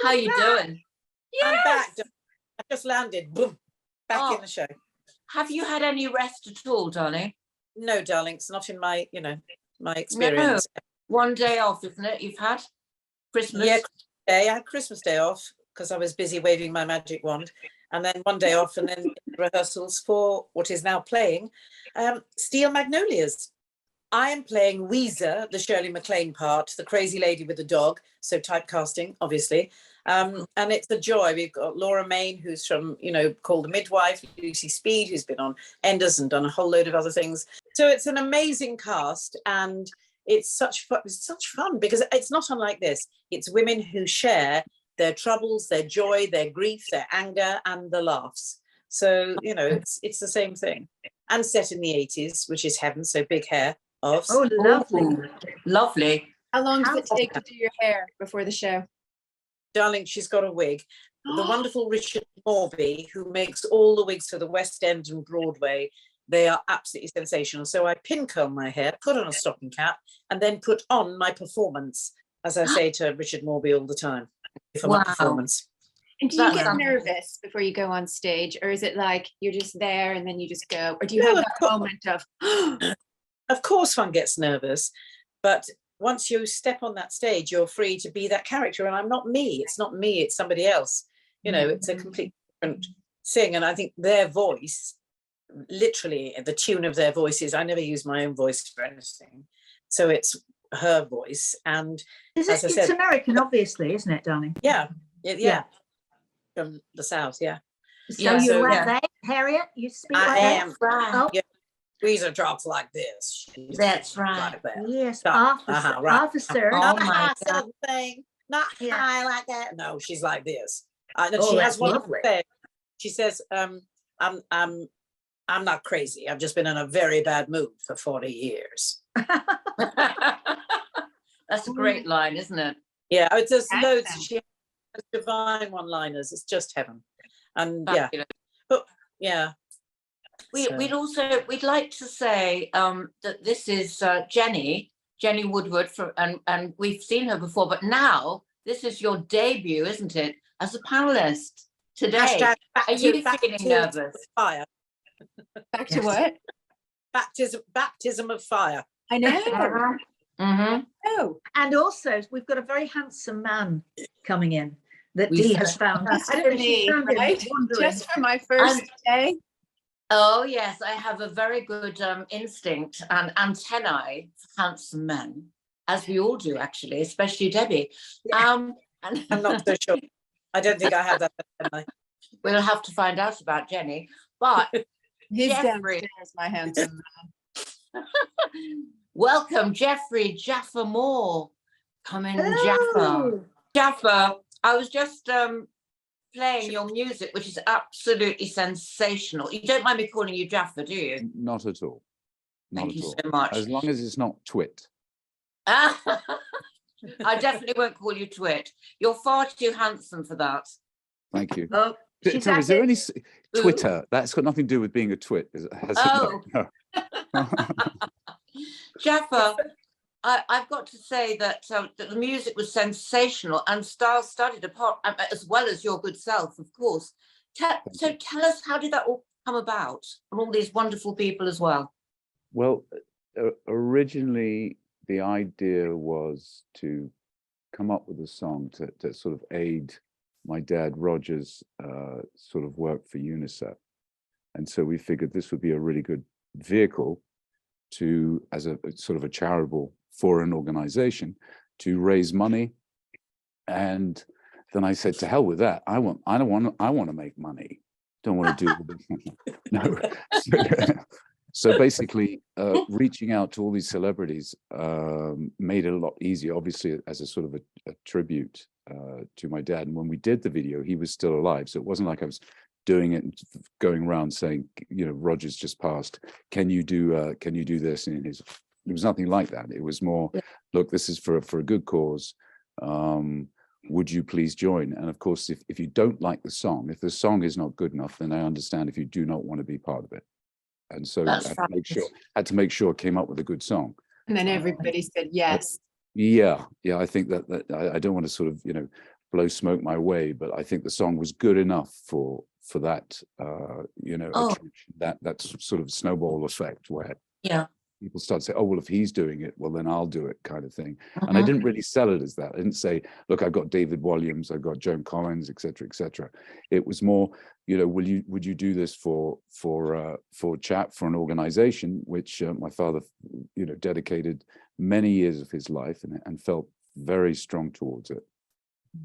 How you doing? I'm back. I just landed. Boom. Back in the show. Have you had any rest at all, darling? No, darling. It's not in my, my experience. No. One day off, isn't it? You've had Christmas? Yeah, I had Christmas day off because I was busy waving my magic wand. And then one day off, and then rehearsals for what is now playing Steel Magnolias. I am playing Weezer, the Shirley MacLaine part, the crazy lady with the dog, so typecasting, obviously. And it's a joy. We've got Laura Main, who's from, called The Midwife, Lucy Speed, who's been on Enders and done a whole load of other things. So it's an amazing cast, and it's such fun because it's not unlike this. It's women who share their troubles, their joy, their grief, their anger, and the laughs. So, it's the same thing. And set in the 80s, which is heaven, so big hair. Oh, lovely. Lovely. How long does it take to do your hair before the show? Darling, she's got a wig. The wonderful Richard Moore, who makes all the wigs for the West End and Broadway, they are absolutely sensational. So I pin comb my hair, put on a stocking cap, and then put on my performance, as I say to Richard Morby all the time, for my performance. And do you get nervous before you go on stage, or is it like you're just there and then you just go, or do you have that moment of Of course one gets nervous, but once you step on that stage, you're free to be that character. And I'm not me. It's not me. It's somebody else. It's a completely different thing. And I think their voice, literally the tune of their voices, I never use my own voice for anything. So it's her voice. And it's American, obviously, isn't it, darling? Yeah. From the South, yeah. So you're like that, Harriet? You speak like that? I am. Right. Oh. Yeah. Weezer drops like this. That's right. Like that. Yes, officer. Oh my God. Thing. Not high like that. No, she's like this. She has one thing. She says, I'm not crazy. I've just been in a very bad mood for 40 years. That's a great line, isn't it? Yeah, it's just loads. She has divine one-liners. It's just heaven. And but yeah. We'd like to say that this is Jenny Woodward and we've seen her before, but now this is your debut, isn't it, as a panelist today? Are you feeling nervous? Fire. Back to what? Baptism of fire. I know. Oh, and also we've got a very handsome man coming in that Dee has found. Right? Just for my first day. Oh, yes, I have a very good instinct and antennae for handsome men, as we all do, actually, especially Debbie. I'm not so sure. I don't think I have that antennae. We'll have to find out about Jenny. But he's downstairs, my handsome man. Welcome, Jaffa Moore. Come in, Jaffa. Jaffa, I was just playing your music, which is absolutely sensational. You don't mind me calling you Jaffa, do you? Not at all. Thank you so much. As long as it's not Twit. I definitely won't call you Twit. You're far too handsome for that. Thank you. Is there any Twitter? That's got nothing to do with being a twit. No. Jaffa, I've got to say that the music was sensational and star-studded, apart as well as your good self, of course. So tell us, how did that all come about, and all these wonderful people as well? Well, originally the idea was to come up with a song to sort of aid my dad Roger's sort of work for UNICEF, and so we figured this would be a really good vehicle to, as a sort of a charitable foreign organization, to raise money. And then I said, to hell with that. I want to make money. Don't want to do no. So basically, reaching out to all these celebrities made it a lot easier, obviously, as a sort of a tribute to my dad. And when we did the video, he was still alive. So it wasn't like I was doing it and going around saying, Roger's just passed. Can you do this? And it was nothing like that. It was more, look, this is for a good cause. Would you please join? And of course, if you don't like the song, if the song is not good enough, then I understand if you do not want to be part of it. And so I had to make sure I came up with a good song. And then everybody said yes. Yeah. I think that I don't want to sort of, blow smoke my way, but I think the song was good enough for that, Oh. attraction, that sort of snowball effect where Yeah. people start to say, oh, well, if he's doing it, well, then I'll do it, kind of thing. And I Mhm. didn't really sell it as that. I didn't say, look, I've got David Williams, I've got Joan Collins, etc., etc. It was more, would you do this for chat, for an organization, which my father, dedicated many years of his life and felt very strong towards it.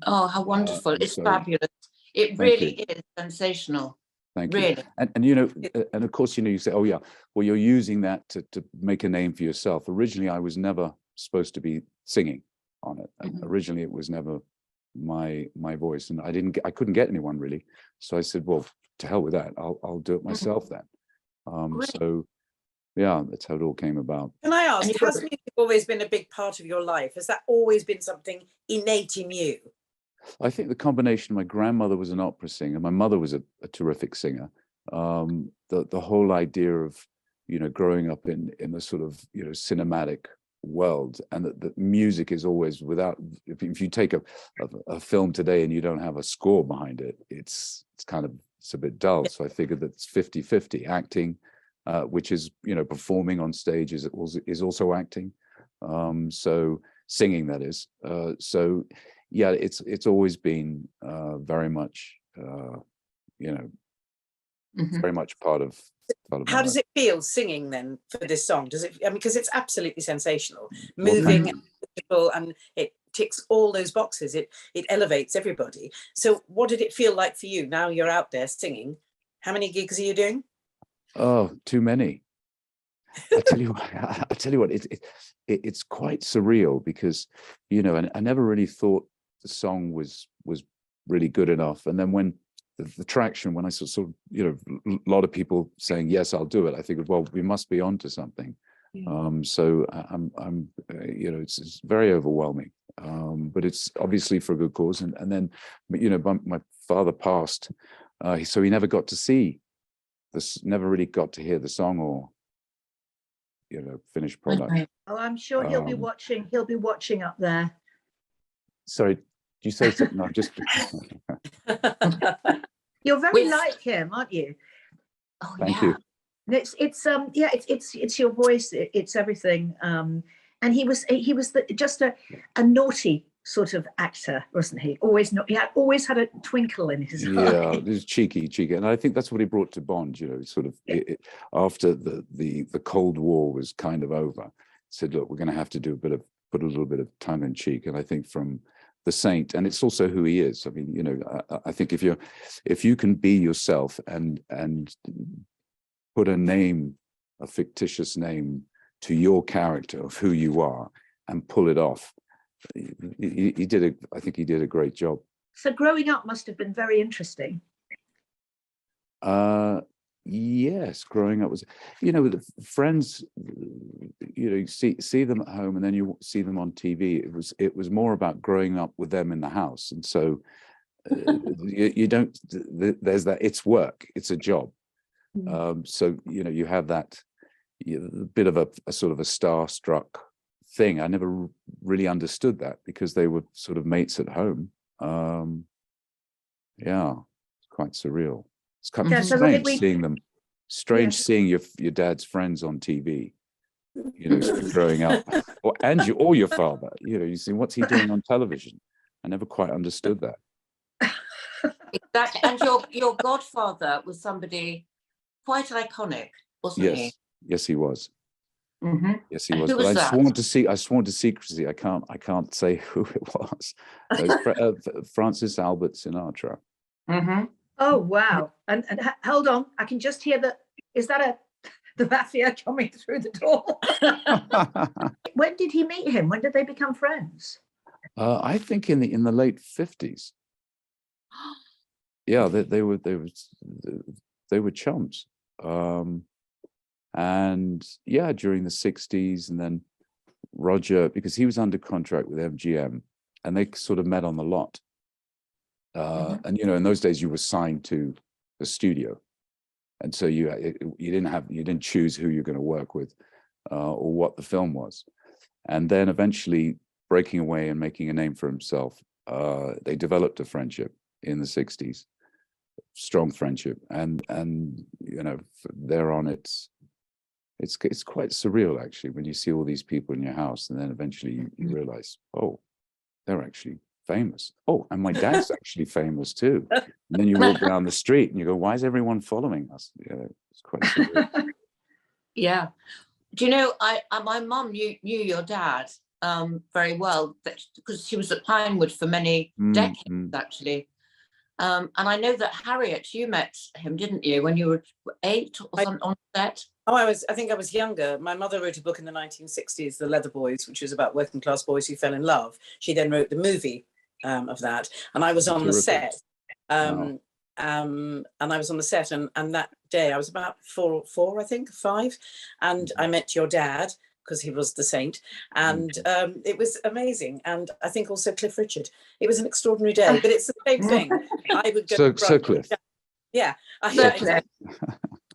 Oh, how wonderful. It's so- fabulous. It Thank really you. is sensational. Thank you. Really. And of course, you say, oh yeah, well, you're using that to make a name for yourself. Originally, I was never supposed to be singing on it. Mhm. Originally, it was never my voice, and I couldn't get anyone really. So I said, well, to hell with that. I'll do it myself then. Great. So yeah, that's how it all came about. Can I And ask, you've got- has music always been a big part of your life? Has that always been something innate in you? I think the combination, my grandmother was an opera singer, my mother was a terrific singer. The whole idea of, growing up in the sort of, cinematic world, and that music is always without, if you take a film today and you don't have a score behind it, it's a bit dull. So I figured that it's 50-50 acting, which is, performing on stage is also acting. So singing, that is. So yeah, it's always been very much, Mhm. very much part of my How does life. it feel singing then for this song? Does it, because it's absolutely sensational, Well, thank moving, you. and beautiful, and it ticks all those boxes. It elevates everybody. So what did it feel like for you? Now you're out there singing. How many gigs are you doing? Oh, too many. I tell you what, it's quite surreal because, and I never really thought the song was really good enough. And then when the traction, when I sort of, a lot of people saying, yes, I'll do it, I figured, well, we must be onto something. So I'm it's very overwhelming. But it's obviously for a good cause. And then, my father passed, so he never got to see this, never really got to hear the song or, finished product. Okay. Oh, I'm sure he'll be watching. He'll be watching up there. Sorry, did you say something? No, just. You're very With- like him, aren't you? Oh, Thank yeah. you. And it's your voice. It's everything. And he was just a naughty sort of actor, wasn't he? Always not. He always had a twinkle in his Yeah, eye. it was cheeky, and I think that's what he brought to Bond. Sort of after the Cold War was kind of over, said, look, we're going to have to do put a little bit of tongue in cheek, and I think from The Saint, and it's also who he is. I mean, I think if you can be yourself and put a fictitious name to your character of who you are and pull it off, I think he did a great job. So growing up must have been very interesting. Yes, growing up was, with the friends, you see them at home and then you see them on TV. It was more about growing up with them in the house, and so you don't. There's that. It's work. It's a job. So you have that bit of a sort of a starstruck thing. I never really understood that because they were sort of mates at home. Yeah, it's quite surreal. It's kind Yeah, of so strange we- seeing them. Strange Yeah. seeing your dad's friends on TV. Growing up, or your father. You see what's he doing on television. I never quite understood that. Exactly. And your godfather was somebody quite iconic, wasn't he? Yes, he was. Mhm. Yes, he And was. who But was I that? sworn to secrecy. I can't say who it was. Francis Albert Sinatra. Mhm. Oh wow! And hold on, I can just hear is that the mafia coming through the door? When did he meet him? When did they become friends? I think in the late 50s. Yeah, they were chums. And yeah, during the 60s, and then Roger, because he was under contract with MGM, and they sort of met on the lot. And in those days you were signed to the studio, and so you didn't choose who you're going to work with, or what the film was. And then eventually breaking away and making a name for himself, They developed a friendship in the 60s, strong friendship, and you know, there on it's quite surreal actually when you see all these people in your house, and then eventually you realize, oh, they're actually famous. Oh, and my dad's actually famous too. And then you walk down the street and you go, why is everyone following us? Yeah, it's quite surreal. Yeah. Do you know, my mum knew your dad very well, because she was at Pinewood for many decades, actually. And I know that Harriet, you met him, didn't you, when you were 8 or something on set? Oh, I think I was younger. My mother wrote a book in the 1960s, The Leather Boys, which was about working class boys who fell in love. She then wrote the movie of that, and I was on the set. Wow. And I was on the set, and that day I was about four, I think, 5, and I met your dad because he was the saint, and it was amazing. And I think also Cliff Richard. It was an extraordinary day, but it's the same thing. I would go So Cliff. Yeah, exactly.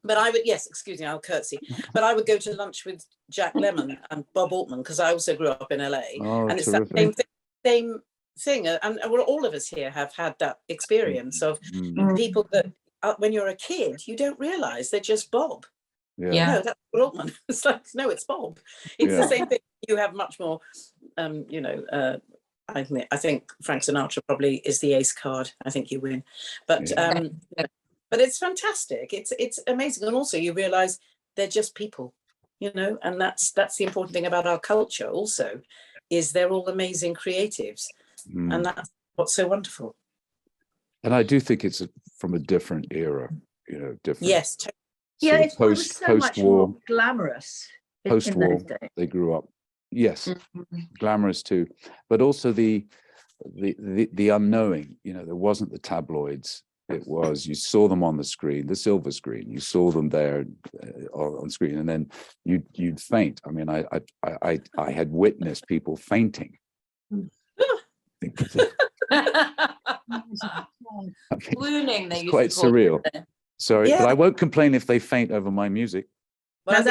But I would, yes, excuse me, I'll curtsy. But I would go to lunch with Jack Lemmon and Bob Altman, because I also grew up in LA. Oh, and it's terrific. that same thing. And well, all of us here have had that experience of people that when you're a kid, you don't realize they're just Bob. Yeah. No, that's Bob Altman. It's like, no, it's Bob. It's the same thing. You have much more, you know, I think Frank Sinatra probably is the ace card. I think you win. But but it's fantastic. It's amazing. And also you realize they're just people, you know, and that's the important thing about our culture also, is they're all amazing creatives. And that's what's so wonderful. And I do think it's from a different era, you know, different. Yes. Yeah, it was so much more glamorous in those Post-war, days. they grew up. Yes, glamorous too, but also the unknowing. You know, there wasn't the tabloids. It was, you saw them on the screen, the silver screen. You saw them there on screen, and then you'd faint. I mean, I had witnessed people fainting. Swooning, it's quite surreal. Sorry, but I won't complain if they faint over my music. Well,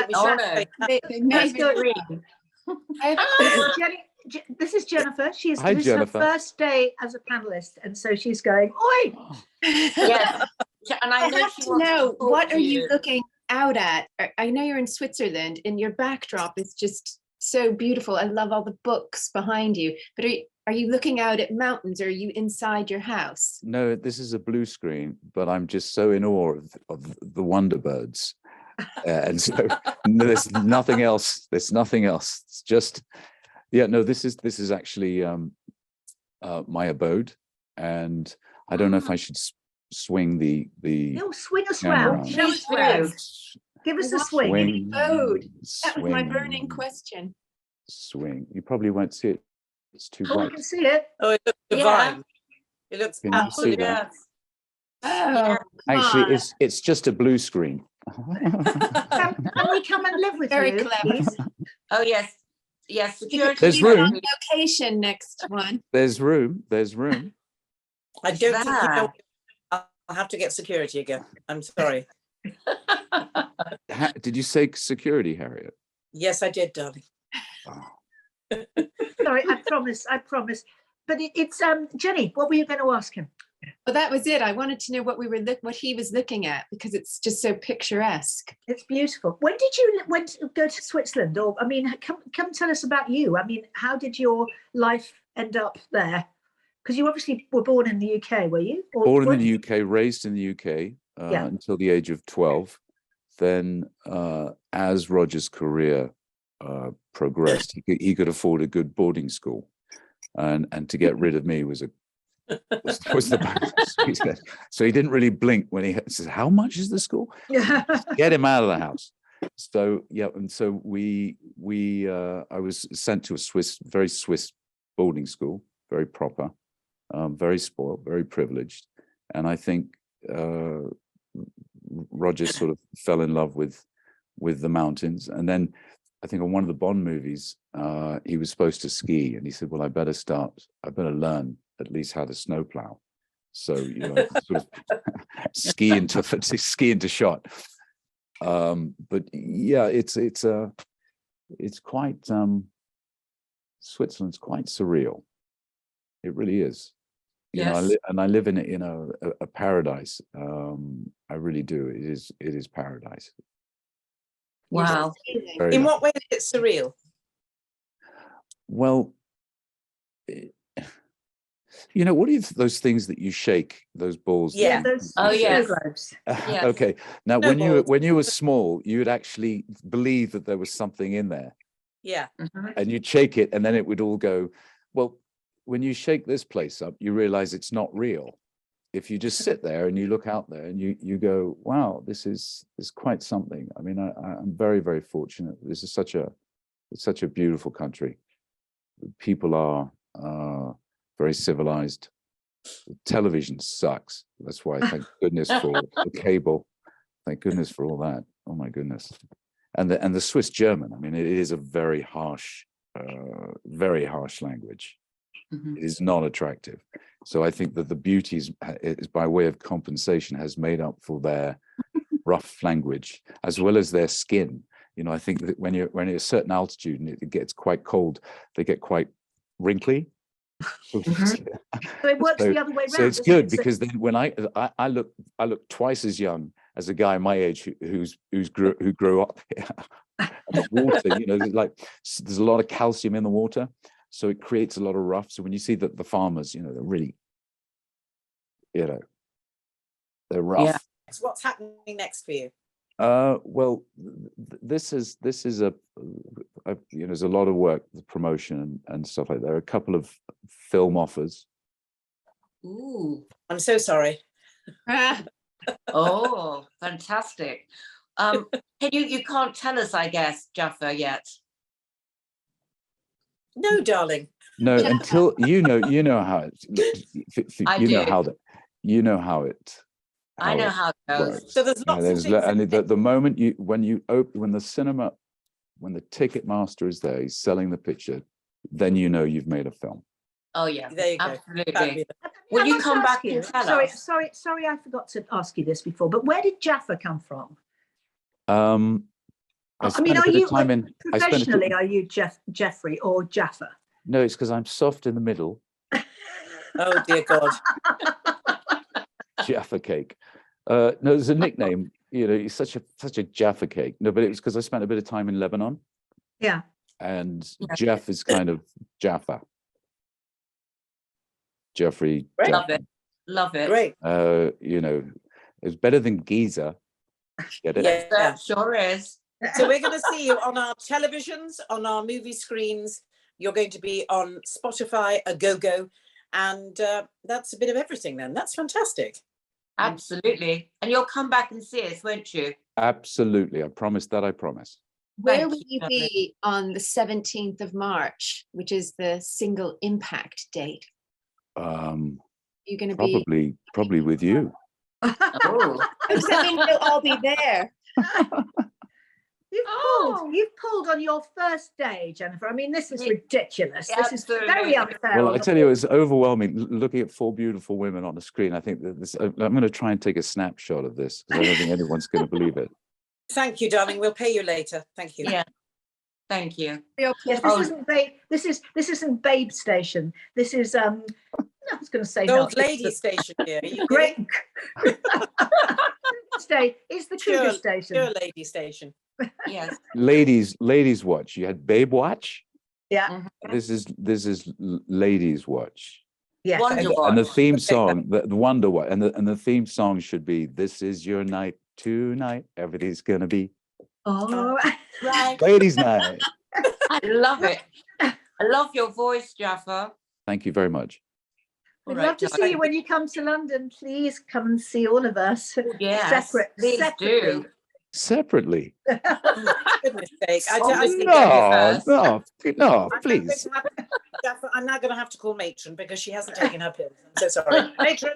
This is Jennifer. Hi, this is Jennifer. her first day as a panelist, and so she's going, oi! Yes. And I have to know, what are you looking out at? I know you're in Switzerland, and your backdrop is just so beautiful. I love all the books behind you. But are you looking out at mountains, or are you inside your house? No, this is a blue screen, but I'm just so in awe of the Wonderbirds. And so there's nothing else. There's nothing else. It's just, yeah, no, this is actually my abode. And I don't know if I should swing the No, swing us camera round. Show us round. Give us a swing. Swing. Abode. That was my Swing. burning question. Swing. You probably won't see it. It's too Oh, bright. we can see it. Oh, it looks divine. It looks Can you see absolutely. that? Oh, Actually, it's just a blue screen. Can we come and live with very you, clever. please? Oh yes, yes. Security. There's room. Location next one. There's room. There's room. I don't think you know. I'll have to get security again. I'm sorry. Did you say security, Harriet? Yes, I did, darling. Oh. Sorry, I promise. But it's Jenny, what were you going to ask him? Well, that was it. I wanted to know what he was looking at, because it's just so picturesque. It's beautiful. When did you go to Switzerland? Or, I mean, come tell us about you. I mean, how did your life end up there? Because you obviously were born in the UK, were you? Born in the UK, raised in the UK until the age of 12. Then, as Roger's career progressed, he could afford a good boarding school, and to get rid of me was the so he didn't really blink when he says, "How much is the school?" Get him out of the house. So yeah, and so I was sent to a very Swiss boarding school, very proper, very spoiled, very privileged, and I think Roger sort of fell in love with the mountains. And then I think on one of the Bond movies, he was supposed to ski, and he said, "Well, I better learn at least how to snowplow." So, you know, sort of ski into shot. But yeah, it's quite Switzerland's quite surreal. It really is. You know, Yes. I live in a paradise. I really do. It is paradise. Wow. Very In nice. what way is it surreal? Well, you know, what are those things that you shake, those balls? that Yeah. you- those Oh, you shake? yes. snow globes. Yes. Okay. Now, Snowballs. when you were small, you would actually believe that there was something in there, Yeah. Mhm. and you'd shake it, and then it would all go. Well, when you shake this place up, you realize it's not real. If you just sit there and you look out there and you go, wow, this is quite something. I mean, I'm very, very fortunate. This is it's such a beautiful country. People are very civilized. Television sucks. That's why thank goodness for the cable. Thank goodness for all that. Oh my goodness. And the Swiss German. I mean, it is a very harsh language. Mhm. It is not attractive. So I think that the beauty is by way of compensation has made up for their rough language as well as their skin. You know, I think that when you're at a certain altitude and it gets quite cold, they get quite wrinkly. Mhm. So it works So- the other way around. So it's doesn't good it? So- because then when I look twice as young as a guy my age who grew up and the water. You know, there's a lot of calcium in the water, so it creates a lot of rough. So when you see that the farmers, you know, they're really, you know, they're rough. Yeah. What's happening next for you? Well, this is you know, there's a lot of work, the promotion and stuff like that. There are a couple of film offers. Ooh. I'm so sorry. Ah, Oh, fantastic. You can't tell us, I guess, Jaffa, yet. No, darling. No, until you know how it. I You know do. how that. You know how it. I know it how it goes. works. So there's Yeah, lots of things. and the moment when the ticket master is there, he's selling the picture, then you know you've made a film. Oh, yeah. There you go. Absolutely. Fabulous. Will I you must come ask back you, and tell sorry, us? sorry, I forgot to ask you this before, but where did Jaffa come from? I I mean, spent a are bit you of time in. I spent professionally? Are you Jeffrey or Jaffa? No, it's because I'm soft in the middle. Oh dear God. Jaffa cake. No, there's a nickname. You know, he's such a Jaffa cake. No, but it was because I spent a bit of time in Lebanon, Yeah. and Yeah. Jeff is kind of Jaffa. Jeffrey. Great. Love Jaffa. it. Love it. Great. You know, it's better than Giza. Get it? Yeah. That sure is. So we're going to see you on our televisions, on our movie screens. You're going to be on Spotify, a go-go, and that's a bit of everything then. That's fantastic. Absolutely. And you'll come back and see us, won't you? Absolutely. I promise that. I promise. where Thank will you, you darling. be on the 17th of March, which is the single impact date? You're going to be? probably with you. Oh. Does that mean we'll all be there? You've pulled on your first day, Jennifer. I mean, this is ridiculous. This is Absolutely. very unfair. Well, on I the tell you, it's overwhelming looking at 4 beautiful women on the screen. I think that I'm going to try and take a snapshot of this because I don't think anyone's going to believe it. Thank you, darling. We'll pay you later. Thank you. Yeah. Thank you. Real Yes, pleasure. this isn't Babe Station. This is I was going to say The no, old lady station here. Are you great. kidding? It's the Cougar Station. Pure lady station. Yes. Ladies watch. You had Babe Watch. Yeah. Mhm. This is Ladies Watch. Yes. Wonder And the Watch. theme song, the Wonder Watch, and the theme song should be "This is your night tonight. Everything's gonna be Oh, Right. ladies' night." I love it. I love your voice, Jaffa. Thank you very much. All we'd right, love to see you when you come to London. Please come and see all of us. Yes, please do. Separately. Goodness sake. Obviously, No, get here no, I'm please. now going to have to call matron because she hasn't taken her pills. I'm so sorry. Matron.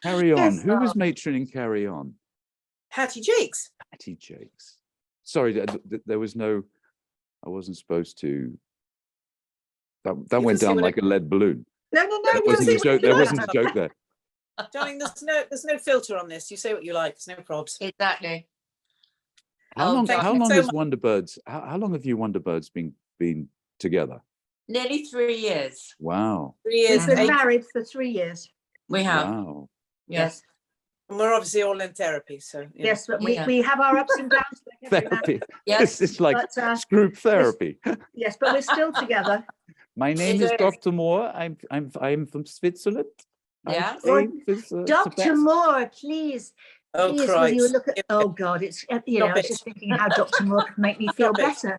Carry on. Yes. Who was matron in Carry On? Hattie Jakes. Patty Jakes. Sorry, there was no. I wasn't supposed to. That You went can see down what like a lead balloon. No, There you wasn't see a what joke. you There like. wasn't a joke there. Darling, there's no filter on this. You say what you like. There's no probs. Exactly. How Oh, long? thank How you long so has much. Wonderbirds? How long have you Wonderbirds been together? Nearly 3 years. Wow. 3 years. We've been 8 married for 3 years. We have. Wow. Yes. and we're obviously all in therapy. So, you know. Yes, but Yeah. we have our ups and downs. like every man. Therapy. Yes. This is like But, group therapy. yes, but we're still together. My name It is is. Dr. Moore. I'm from Switzerland. I Yeah. aim with, Dr. Sebastian. Moore, please. Oh, Please, will you Christ. look at? Oh God, it's you know. I Stop was it. just thinking how Dr. Moore can make me feel Stop it. better.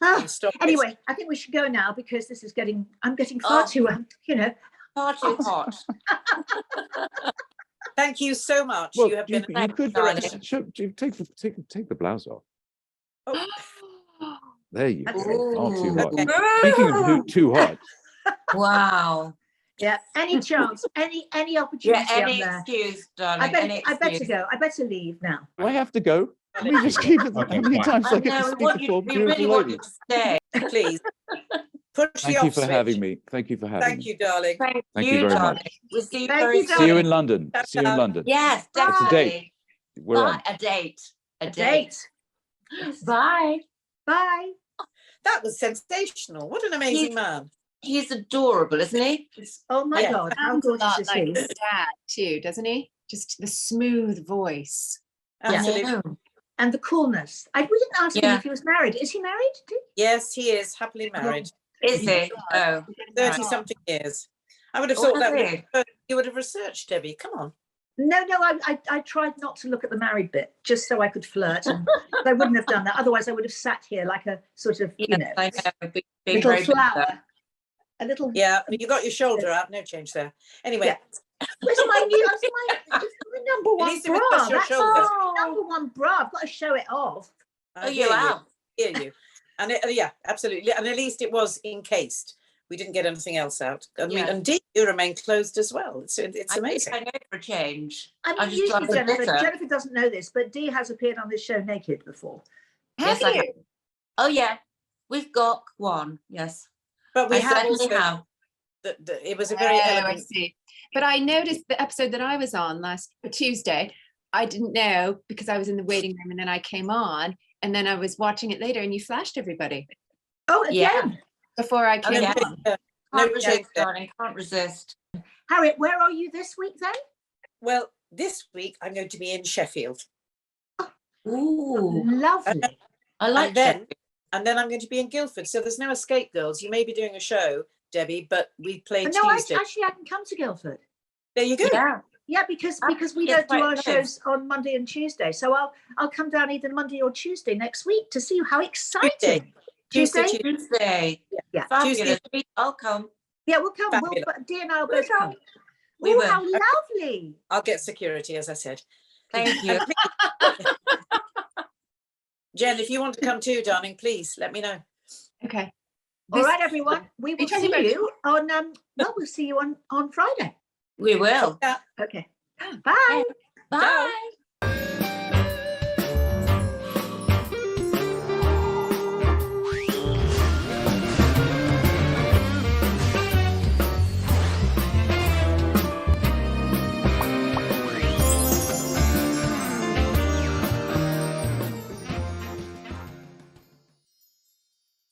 Ah, Stop it. anyway, I think we should go now because this is getting. I'm getting far Oh. too. You know. Far too hot. Thank you so much. Well, you have you, been. you could darling. take the blouse off. Oh, There you That's go. it. Not too Ooh. hot. Okay. Speaking of too hot, Wow. Yeah. Any chance? Any Yeah, opportunity? any I'm there. excuse, darling. Any I better excuse. go. I better leave now. do I have to go? We just keep it. Okay, How many fine. times do I get No, to we speak want to you. poor We beautiful really want lady? you to stay. please. Push the Thank you off for switch. having me. Thank you for having Thank me. you, darling. Thank, Thank you very darling. much. We'll see you Thank very you, soon. See you in London. See you in Ciao. London. Yes, Bye. It's a definitely. date. We're on. Bye. A date. A A date. date. Bye. Bye. That was sensational. What an amazing man. He's adorable, isn't he? Oh my Yeah. God, how Sounds a gorgeous lot is like he? his dad too, doesn't he? Just the smooth voice. Absolutely. I know. And the coolness. We didn't ask him Yeah. if he was married. Is he married? Yes, he is happily married. Is he? Oh. 30 something years. I would have Oh, thought that is you would have researched, Debbie. Come on. No, I tried not to look at the married bit just so I could flirt. And I wouldn't have done that. Otherwise, I would have sat here like a sort of, Yes, I know. Being little very bitter. flower. A little. Yeah, you got your shoulder out. No change there. Anyway, Yeah. Where's my new? That's my number one least it was bra. just your That's shoulder. my number one bra. I've got to show it off. I Oh, hear you have. hear you. And yeah, absolutely. And at least it was encased. We didn't get anything else out. I mean, Yeah. and you remain closed as well. It's amazing. I know for a change. I mean, I just usually love the glitter. Jennifer doesn't know this, but Dee has appeared on this show naked before. Yes, I have. Oh yeah, we've got one. Yes, But we I have certainly also, have. it was a very Oh, I elegant. see. But I noticed the episode that I was on last Tuesday. I didn't know because I was in the waiting room and then I came on and then I was watching it later and you flashed everybody Oh, Yeah. again. before I And came then, on. no Can't change resist, there. darling. Can't resist. Harriet, where are you this week then? Well, this week I'm going to be in Sheffield. Ooh, Lovely. I like then- that. And then I'm going to be in Guildford. So there's no escape, girls. You may be doing a show, Debbie, but we play No, Tuesday. actually, I can come to Guildford. There you go. Yeah, Yeah, because we It's don't do quite our close. shows on Monday and Tuesday, so I'll come down either Monday or Tuesday next week to see you. How exciting! Tuesday. Tuesday. Yeah. Fabulous. I'll come. Yeah, we'll come. Fabulous. Dee and I will We'll both come. come. We Oh, will. how lovely! I'll get security, as I said. Thank you. Jen, if you want to come too, darling, please let me know. Okay. All right, everyone. We will talking see about- you on. Well, we'll see you on Friday. We will. Yeah. Okay. Bye. Bye.